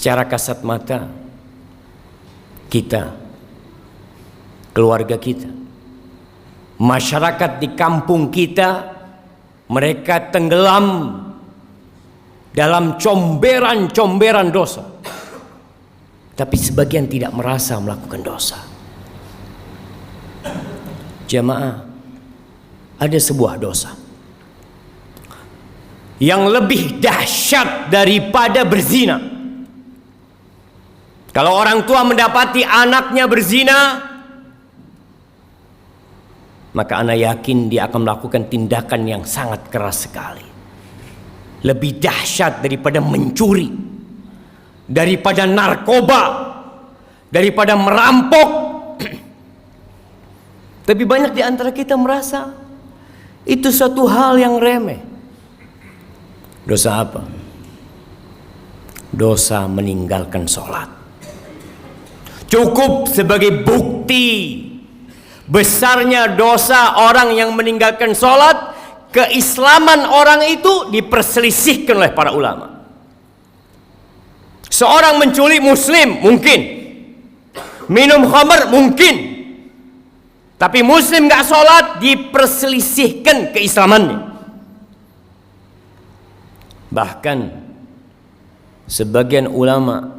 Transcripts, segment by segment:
secara kasat mata kita, keluarga kita, masyarakat di kampung kita, mereka tenggelam dalam comberan-comberan dosa. Tapi sebagian tidak merasa melakukan dosa. Jamaah, ada sebuah dosa yang lebih dahsyat daripada berzina. Kalau orang tua mendapati anaknya berzina, maka anak yakin dia akan melakukan tindakan yang sangat keras sekali. Lebih dahsyat daripada mencuri, daripada narkoba, daripada merampok. Tapi banyak di antara kita merasa itu suatu hal yang remeh. Dosa apa? Dosa meninggalkan sholat. Cukup sebagai bukti besarnya dosa orang yang meninggalkan sholat, keislaman orang itu diperselisihkan oleh para ulama. Seorang menculik muslim mungkin, minum khamr mungkin, tapi muslim gak sholat, diperselisihkan keislamannya. Bahkan sebagian ulama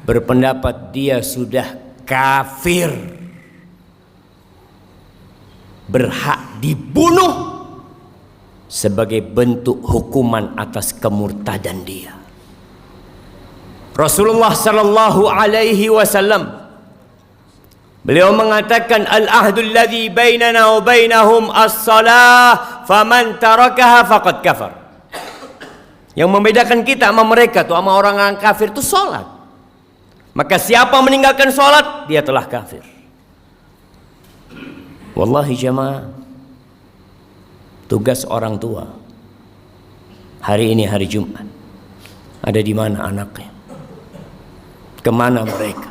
berpendapat dia sudah kafir, berhak dibunuh sebagai bentuk hukuman atas kemurtadan dia. Rasulullah sallallahu alaihi wasallam, beliau mengatakan, al-ahdul ladzi bainana wa bainahum as-salah, faman tarakaha faqad kafar. Yang membedakan kita sama mereka tuh, sama orang kafir itu salat. Maka siapa meninggalkan salat, dia telah kafir. Wallahi jamaah, tugas orang tua hari ini hari Jumat, ada di mana anaknya? Kemana mereka?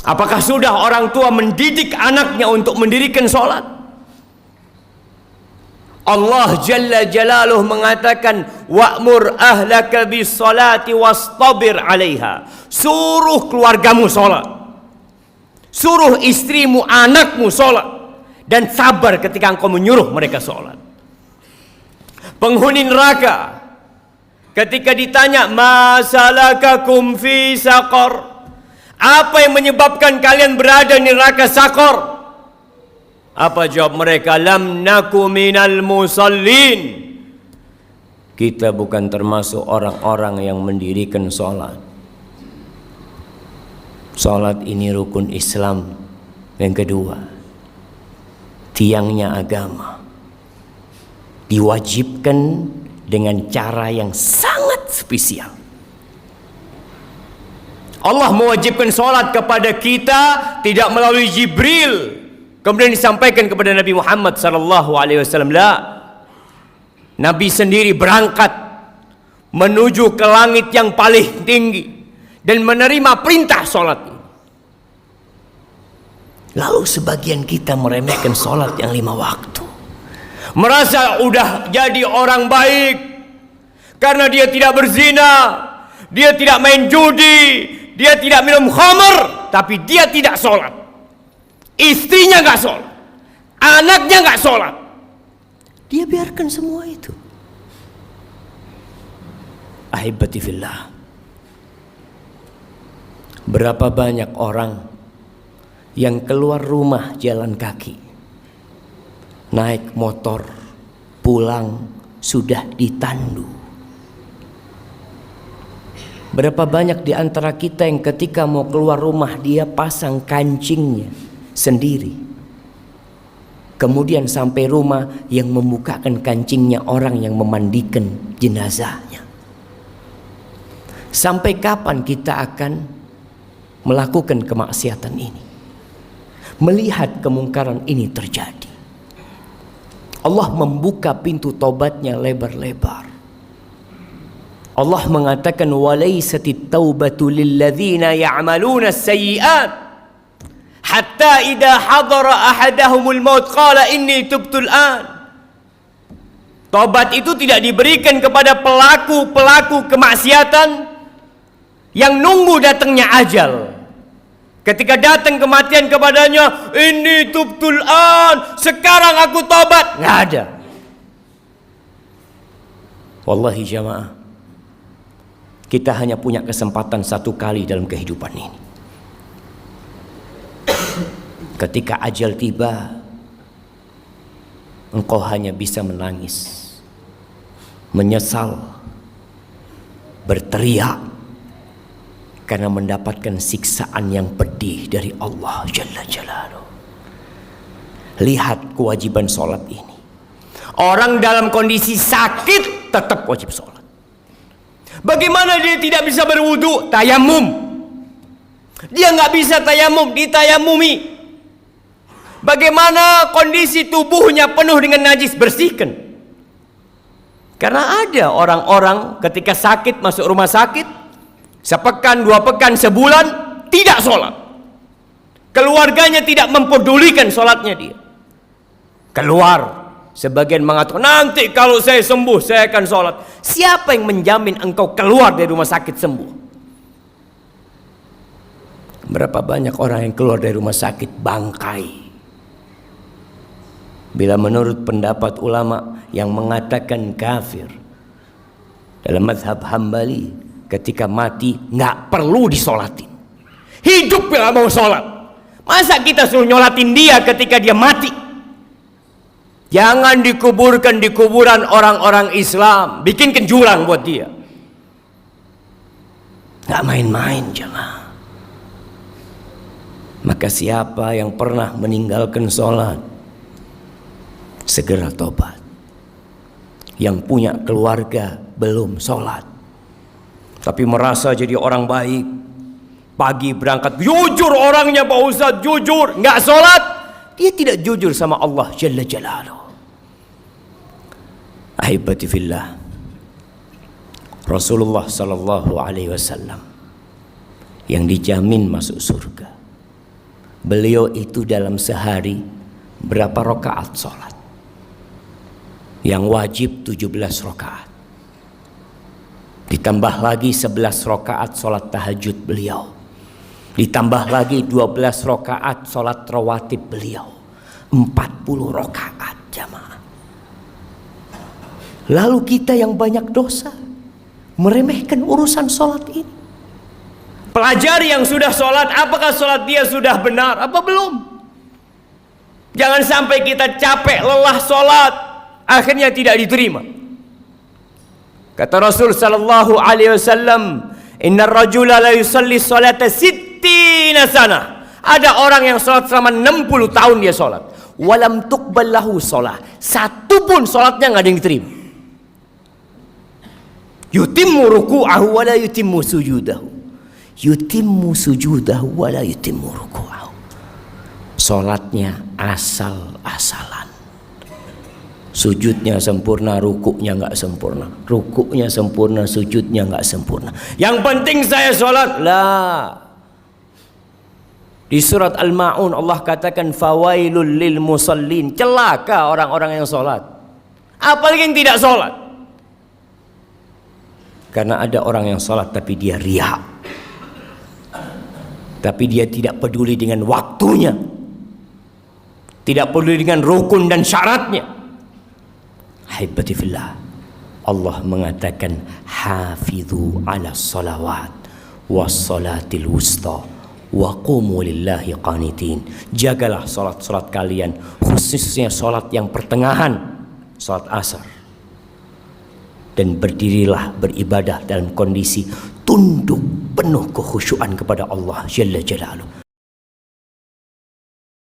Apakah sudah orang tua mendidik anaknya untuk mendirikan salat? Allah Jalla Jalaluh mengatakan, wa'mur ahlaka bis salati wastabir 'alaiha. Suruh keluargamu salat, suruh istrimu, anakmu salat, dan sabar ketika engkau menyuruh mereka salat. Penghuni neraka ketika ditanya, ma salakakum fi saqar, apa yang menyebabkan kalian berada di neraka Saqar? Apa jawab mereka? Lam naku minal musallin. Kita bukan termasuk orang-orang yang mendirikan salat. Salat ini rukun Islam yang kedua, tiangnya agama, diwajibkan dengan cara yang sangat spesial. Allah mewajibkan salat kepada kita tidak melalui Jibril kemudian disampaikan kepada Nabi Muhammad sallallahu alaihi wasallam. La, Nabi sendiri berangkat menuju ke langit yang paling tinggi dan menerima perintah salat. Lalu sebagian kita meremehkan salat yang 5 waktu, merasa udah jadi orang baik karena dia tidak berzina, dia tidak main judi, dia tidak minum khamr, tapi dia tidak sholat. Istrinya gak sholat, anaknya gak sholat, dia biarkan semua itu. Ahibati fillah, berapa banyak orang yang keluar rumah jalan kaki, naik motor, pulang sudah ditandu. Berapa banyak di antara kita yang ketika mau keluar rumah dia pasang kancingnya sendiri, kemudian sampai rumah yang membukakan kancingnya orang yang memandikan jenazahnya. Sampai kapan kita akan melakukan kemaksiatan ini, melihat kemungkaran ini terjadi? Allah membuka pintu tobatnya lebar-lebar. Allah mengatakan, walaisatit taubatu lilladzina ya'maluna as-sayyi'at hatta idza hadara ahadahumul maut qala inni tubtul an. Tobat itu tidak diberikan kepada pelaku-pelaku kemaksiatan yang nunggu datangnya ajal. Ketika datang kematian kepadanya, ini tubtul an, sekarang aku tobat, nggak ada. Wallahi jamaah, kita hanya punya kesempatan satu kali dalam kehidupan ini. Ketika ajal tiba, engkau hanya bisa menangis, menyesal, berteriak karena mendapatkan siksaan yang pedih dari Allah Jalla Jalaluhu. Lihat kewajiban sholat ini. Orang dalam kondisi sakit tetap wajib sholat. Bagaimana dia tidak bisa berwudu? Tayamum. Dia nggak bisa tayamum, ditayamumi. Bagaimana kondisi tubuhnya penuh dengan najis? Bersihkan. Karena ada orang-orang ketika sakit masuk rumah sakit, sepekan, 2 pekan, sebulan tidak sholat. Keluarganya tidak mempedulikan sholatnya dia. Keluar. Sebagian mengatakan, nanti kalau saya sembuh saya akan sholat. Siapa yang menjamin engkau keluar dari rumah sakit sembuh? Berapa banyak orang yang keluar dari rumah sakit bangkai. Bila menurut pendapat ulama yang mengatakan kafir dalam mazhab Hambali, ketika mati nggak perlu disolatin. Hidup nggak mau sholat. Masa kita suruh nyolatin dia ketika dia mati? Jangan dikuburkan di kuburan orang-orang Islam. Bikin jurang buat dia. Nggak main-main jemaah. Maka siapa yang pernah meninggalkan sholat, segera tobat. Yang punya keluarga belum sholat, tapi merasa jadi orang baik, pagi berangkat jujur orangnya Pak Ustadz, jujur, nggak sholat, dia tidak jujur sama Allah Jalla Jalaluhu. Ahibati fillah, Rasulullah sallallahu alaihi wasallam yang dijamin masuk surga, beliau itu dalam sehari berapa rakaat sholat? Yang wajib 17 rakaat. Ditambah lagi 11 rakaat sholat tahajud beliau. Ditambah lagi 12 rakaat sholat rawatib beliau. 40 rakaat jamaah. Lalu kita yang banyak dosa meremehkan urusan sholat ini. Pelajari yang sudah sholat, apakah sholat dia sudah benar apa belum? Jangan sampai kita capek lelah sholat, akhirnya tidak diterima. Kata Rasul sallallahu alaihi wasallam, "Innar rajula la yusalli salata sittina sana." Ada orang yang salat selama 60 tahun dia salat, walam tuqbal lahu shalah. Satu pun salatnya enggak ada yang diterima. Yutimmu ruku'ahu wa la yutimmu sujudahu. Yutimmu sujudahu wa la yutimmu ruku'ahu. Salatnya asal-asalan. Sujudnya sempurna, rukuknya nggak sempurna. Rukuknya sempurna, sujudnya nggak sempurna. Yang penting saya sholat. Lah. Di surat Al-Ma'un Allah katakan fawailul lil musallin. Celaka orang-orang yang sholat. Apalagi yang tidak sholat. Karena ada orang yang sholat tapi dia riya. Tapi dia tidak peduli dengan waktunya. Tidak peduli dengan rukun dan syaratnya. Haibati fillah, Allah mengatakan hafidhu ala salawat was salatil wusta wa qumu lillahi qanitin. Jagalah salat-salat kalian, khususnya salat yang pertengahan, salat asar, dan berdirilah beribadah dalam kondisi tunduk penuh kekhusyuan kepada Allah Jalla Jalaluhu.